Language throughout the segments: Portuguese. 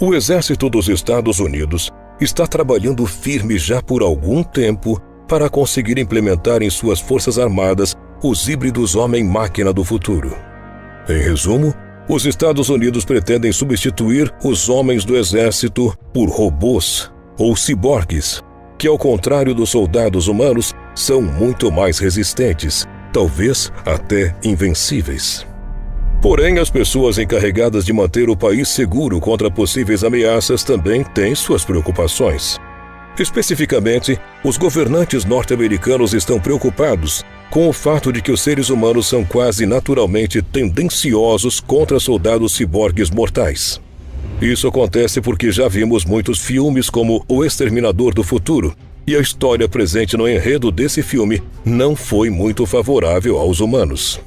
O Exército dos Estados Unidos está trabalhando firme já por algum tempo para conseguir implementar em suas forças armadas os híbridos homem-máquina do futuro. Em resumo, os Estados Unidos pretendem substituir os homens do exército por robôs ou ciborgues, que, ao contrário dos soldados humanos, são muito mais resistentes, talvez até invencíveis. Porém, as pessoas encarregadas de manter o país seguro contra possíveis ameaças também têm suas preocupações. Especificamente, os governantes norte-americanos estão preocupados com o fato de que os seres humanos são quase naturalmente tendenciosos contra soldados ciborgues mortais. Isso acontece porque já vimos muitos filmes como O Exterminador do Futuro, e a história presente no enredo desse filme não foi muito favorável aos humanos.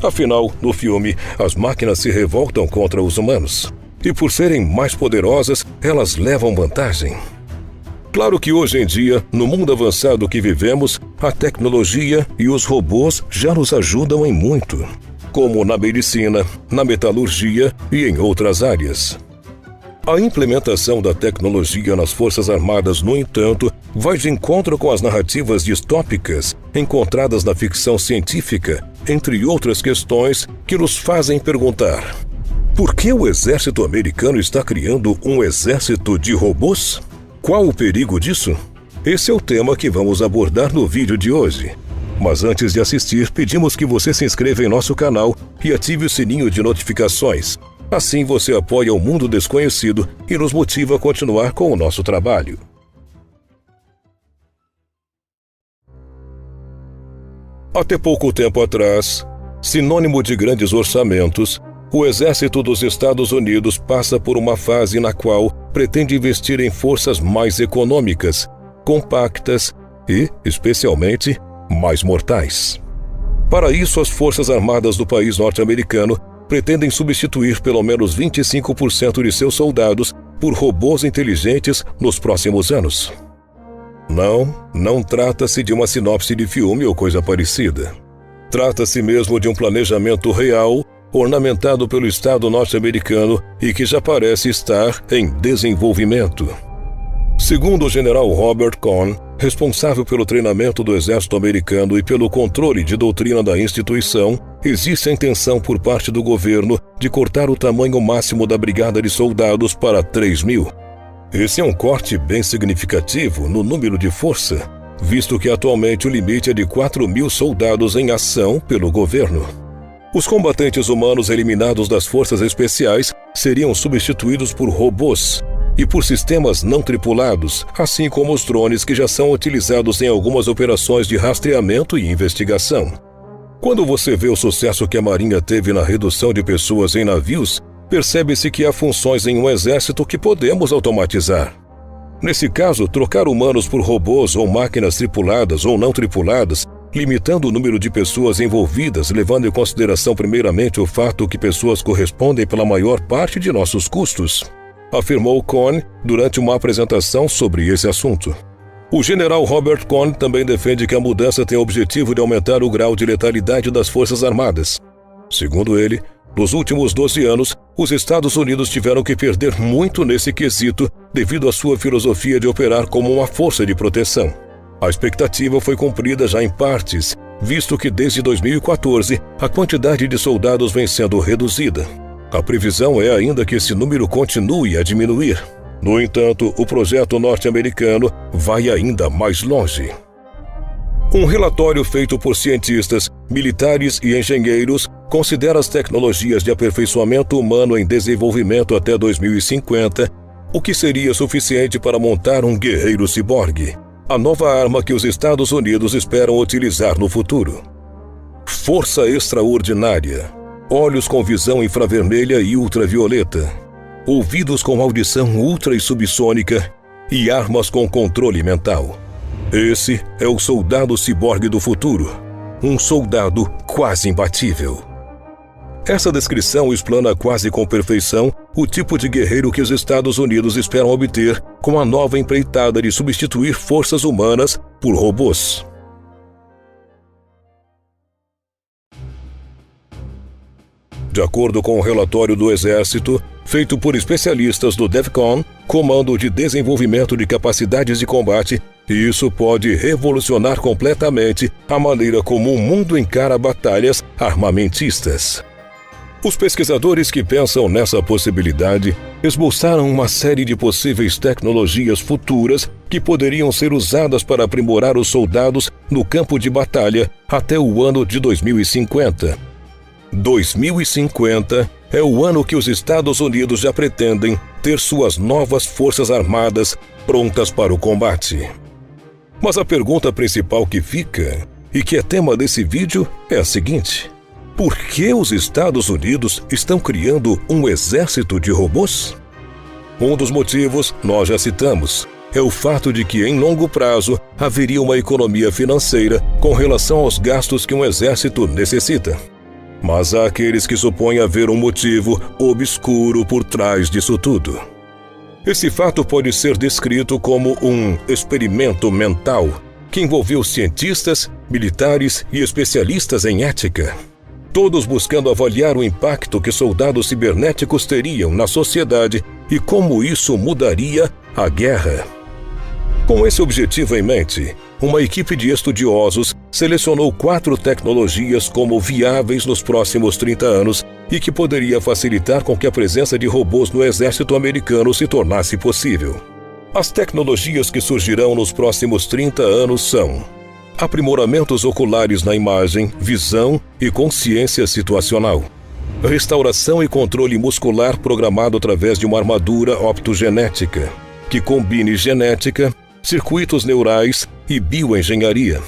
Afinal, no filme, as máquinas se revoltam contra os humanos, e por serem mais poderosas, elas levam vantagem. Claro que hoje em dia, no mundo avançado que vivemos, a tecnologia e os robôs já nos ajudam em muito, como na medicina, na metalurgia e em outras áreas. A implementação da tecnologia nas Forças Armadas, no entanto, vai de encontro com as narrativas distópicas encontradas na ficção científica, entre outras questões que nos fazem perguntar: por que o exército americano está criando um exército de robôs? Qual o perigo disso? Esse é o tema que vamos abordar no vídeo de hoje. Mas antes de assistir, pedimos que você se inscreva em nosso canal e ative o sininho de notificações. Assim você apoia o mundo desconhecido e nos motiva a continuar com o nosso trabalho. Até pouco tempo atrás, sinônimo de grandes orçamentos, o Exército dos Estados Unidos passa por uma fase na qual pretende investir em forças mais econômicas, compactas e, especialmente, mais mortais. Para isso, as Forças Armadas do país norte-americano pretendem substituir pelo menos 25% de seus soldados por robôs inteligentes nos próximos anos. Não trata-se de uma sinopse de filme ou coisa parecida. Trata-se mesmo de um planejamento real, ornamentado pelo Estado norte-americano e que já parece estar em desenvolvimento. Segundo o general Robert Cohn, responsável pelo treinamento do exército americano e pelo controle de doutrina da instituição, existe a intenção por parte do governo de cortar o tamanho máximo da brigada de soldados para 3.000. Esse é um corte bem significativo no número de força, visto que atualmente o limite é de 4.000 soldados em ação pelo governo. Os combatentes humanos eliminados das forças especiais seriam substituídos por robôs e por sistemas não tripulados, assim como os drones que já são utilizados em algumas operações de rastreamento e investigação. Quando você vê o sucesso que a Marinha teve na redução de pessoas em navios, percebe-se que há funções em um exército que podemos automatizar. Nesse caso, trocar humanos por robôs ou máquinas tripuladas ou não tripuladas, limitando o número de pessoas envolvidas, levando em consideração primeiramente o fato que pessoas correspondem pela maior parte de nossos custos, afirmou Cohn durante uma apresentação sobre esse assunto. O general Robert Cohn também defende que a mudança tem o objetivo de aumentar o grau de letalidade das Forças Armadas. Segundo ele, nos últimos 12 anos, os Estados Unidos tiveram que perder muito nesse quesito devido à sua filosofia de operar como uma força de proteção. A expectativa foi cumprida já em partes, visto que desde 2014 a quantidade de soldados vem sendo reduzida. A previsão é ainda que esse número continue a diminuir. No entanto, o projeto norte-americano vai ainda mais longe. Um relatório feito por cientistas, militares e engenheiros considera as tecnologias de aperfeiçoamento humano em desenvolvimento até 2050, o que seria suficiente para montar um guerreiro ciborgue, a nova arma que os Estados Unidos esperam utilizar no futuro. Força extraordinária, olhos com visão infravermelha e ultravioleta, ouvidos com audição ultra e subsônica e armas com controle mental. Esse é o soldado ciborgue do futuro, um soldado quase imbatível. Essa descrição explana quase com perfeição o tipo de guerreiro que os Estados Unidos esperam obter com a nova empreitada de substituir forças humanas por robôs. De acordo com o relatório do Exército, feito por especialistas do DEFCON, Comando de Desenvolvimento de Capacidades de Combate, e isso pode revolucionar completamente a maneira como o mundo encara batalhas armamentistas. Os pesquisadores que pensam nessa possibilidade esboçaram uma série de possíveis tecnologias futuras que poderiam ser usadas para aprimorar os soldados no campo de batalha até o ano de 2050. 2050 é o ano que os Estados Unidos já pretendem ter suas novas forças armadas prontas para o combate. Mas a pergunta principal que fica, e que é tema desse vídeo, é a seguinte: por que os Estados Unidos estão criando um exército de robôs? Um dos motivos, nós já citamos, é o fato de que, em longo prazo, haveria uma economia financeira com relação aos gastos que um exército necessita. Mas há aqueles que supõem haver um motivo obscuro por trás disso tudo. Esse fato pode ser descrito como um experimento mental que envolveu cientistas, militares e especialistas em ética, todos buscando avaliar o impacto que soldados cibernéticos teriam na sociedade e como isso mudaria a guerra. Com esse objetivo em mente, uma equipe de estudiosos selecionou 4 tecnologias como viáveis nos próximos 30 anos e que poderia facilitar com que a presença de robôs no exército americano se tornasse possível. As tecnologias que surgirão nos próximos 30 anos são: aprimoramentos oculares na imagem, visão e consciência situacional. Restauração e controle muscular programado através de uma armadura optogenética, que combine genética, circuitos neurais e bioengenharia.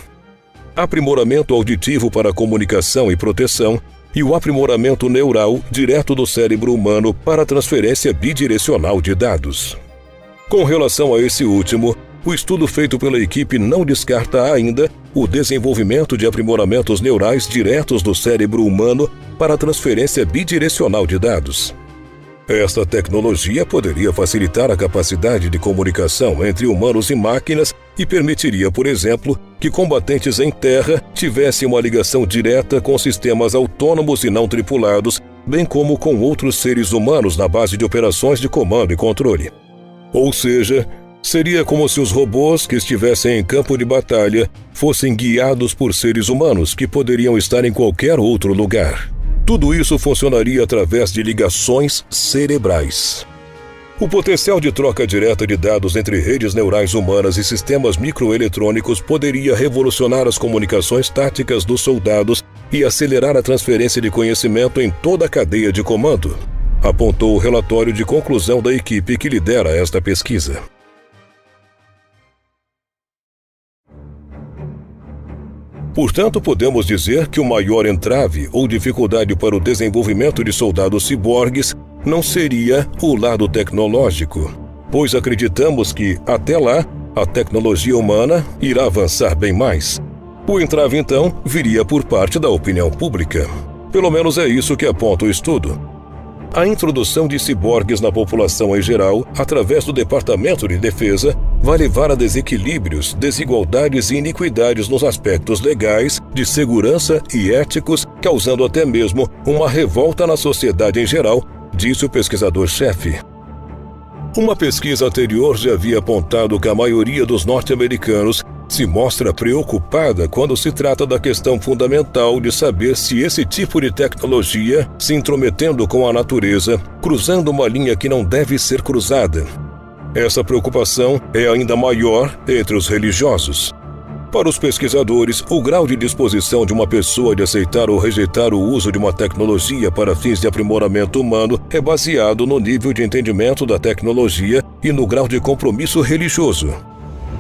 Aprimoramento auditivo para comunicação e proteção e o aprimoramento neural direto do cérebro humano para transferência bidirecional de dados. Com relação a esse último, o estudo feito pela equipe não descarta ainda o desenvolvimento de aprimoramentos neurais diretos do cérebro humano para transferência bidirecional de dados. Esta tecnologia poderia facilitar a capacidade de comunicação entre humanos e máquinas e permitiria, por exemplo, que combatentes em terra tivessem uma ligação direta com sistemas autônomos e não tripulados, bem como com outros seres humanos na base de operações de comando e controle. Ou seja, seria como se os robôs que estivessem em campo de batalha fossem guiados por seres humanos que poderiam estar em qualquer outro lugar. Tudo isso funcionaria através de ligações cerebrais. O potencial de troca direta de dados entre redes neurais humanas e sistemas microeletrônicos poderia revolucionar as comunicações táticas dos soldados e acelerar a transferência de conhecimento em toda a cadeia de comando, apontou o relatório de conclusão da equipe que lidera esta pesquisa. Portanto, podemos dizer que o maior entrave ou dificuldade para o desenvolvimento de soldados ciborgues não seria o lado tecnológico, pois acreditamos que, até lá, a tecnologia humana irá avançar bem mais. O entrave, então, viria por parte da opinião pública. Pelo menos é isso que aponta o estudo. A introdução de ciborgues na população em geral, através do Departamento de Defesa, vai levar a desequilíbrios, desigualdades e iniquidades nos aspectos legais, de segurança e éticos, causando até mesmo uma revolta na sociedade em geral, disse o pesquisador-chefe. Uma pesquisa anterior já havia apontado que a maioria dos norte-americanos se mostra preocupada quando se trata da questão fundamental de saber se esse tipo de tecnologia, se intrometendo com a natureza, cruzando uma linha que não deve ser cruzada. Essa preocupação é ainda maior entre os religiosos. Para os pesquisadores, o grau de disposição de uma pessoa de aceitar ou rejeitar o uso de uma tecnologia para fins de aprimoramento humano é baseado no nível de entendimento da tecnologia e no grau de compromisso religioso.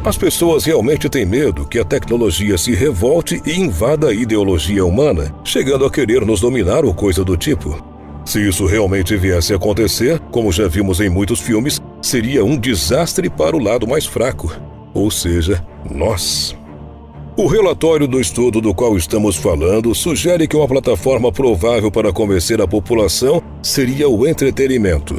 As pessoas realmente têm medo que a tecnologia se revolte e invada a ideologia humana, chegando a querer nos dominar ou coisa do tipo. Se isso realmente viesse a acontecer, como já vimos em muitos filmes, seria um desastre para o lado mais fraco, ou seja, nós. O relatório do estudo do qual estamos falando sugere que uma plataforma provável para convencer a população seria o entretenimento.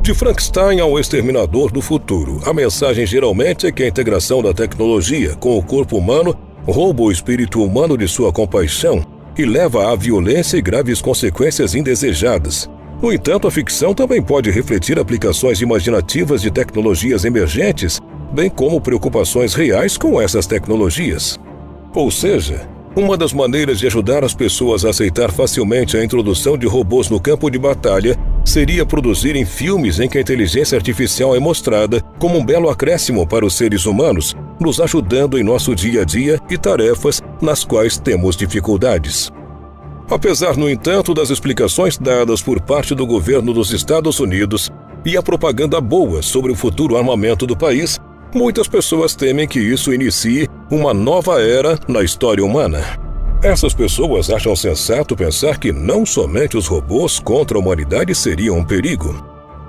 De Frankenstein ao Exterminador do Futuro, a mensagem geralmente é que a integração da tecnologia com o corpo humano rouba o espírito humano de sua compaixão e leva à violência e graves consequências indesejadas. No entanto, a ficção também pode refletir aplicações imaginativas de tecnologias emergentes, bem como preocupações reais com essas tecnologias. Ou seja, uma das maneiras de ajudar as pessoas a aceitar facilmente a introdução de robôs no campo de batalha seria produzirem filmes em que a inteligência artificial é mostrada como um belo acréscimo para os seres humanos, nos ajudando em nosso dia a dia e tarefas nas quais temos dificuldades. Apesar, no entanto, das explicações dadas por parte do governo dos Estados Unidos e a propaganda boa sobre o futuro armamento do país, muitas pessoas temem que isso inicie uma nova era na história humana. Essas pessoas acham sensato pensar que não somente os robôs contra a humanidade seriam um perigo,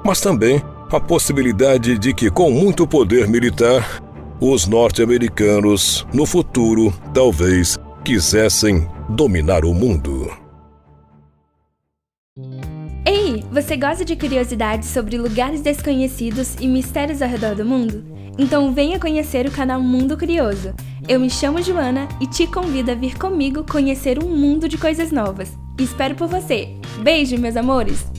mas também a possibilidade de que, com muito poder militar, os norte-americanos, no futuro, talvez, quisessem dominar o mundo. Ei, você gosta de curiosidades sobre lugares desconhecidos e mistérios ao redor do mundo? Então venha conhecer o canal Mundo Curioso. Eu me chamo Joana e te convido a vir comigo conhecer um mundo de coisas novas. Espero por você. Beijo, meus amores!